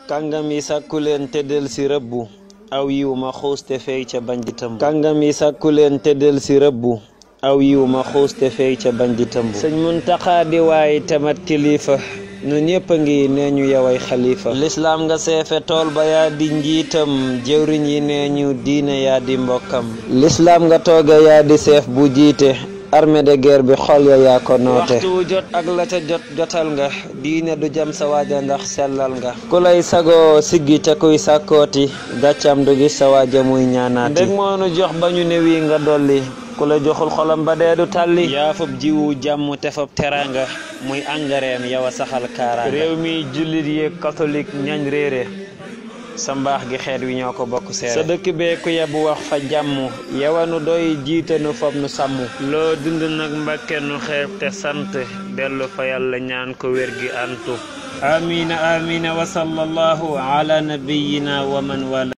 kàngam yi sàkku leen te del si rëbbu aw yiw ma xuus te fey ca bañ di tëmb kàngam yi sàkku leen te del si rëbbu aw yiw ma xuus te fey ca bañ di tëmb sëñ Muntaxa di waay tamat kilifa nu ñépp a ngi nee ñu yaway xalifa lislaam nga seefe tool ba yaa di njiitam jëwriñ yi nee ñu diine yaa di mbokkam lislaam nga tooge yaa di seef bu jiite armée de guerre bi xol ya yaa ko noote waxtu wu jot ak la ca jotal nga diine du jam sa waaja ndax sellal nga ku lay sagoo siggi te kuy sàkkooti gàccam du gis sa waaja muy ñaanaati ndég moonu jox ba ñu ne wii nga dolli ku la joxul xolam ba dee du tàlli yaa fab jiwu jàmm te fab teranga muy angareem yow a saxal kaaraanga réew mi jullit yi catholique ñañ réere sa mbaax gi xeet wi ñoo ko bokk seere sa dëkk bee ku yebu wax fa jàmm yawanu doy jiite nu fob nu sàmm loo dund nag mbàkke nu xeeb te sant dellu fa yàlla ñaan ko wér gi antu amina amina wa sallallahu ala nabiyyina wa man wala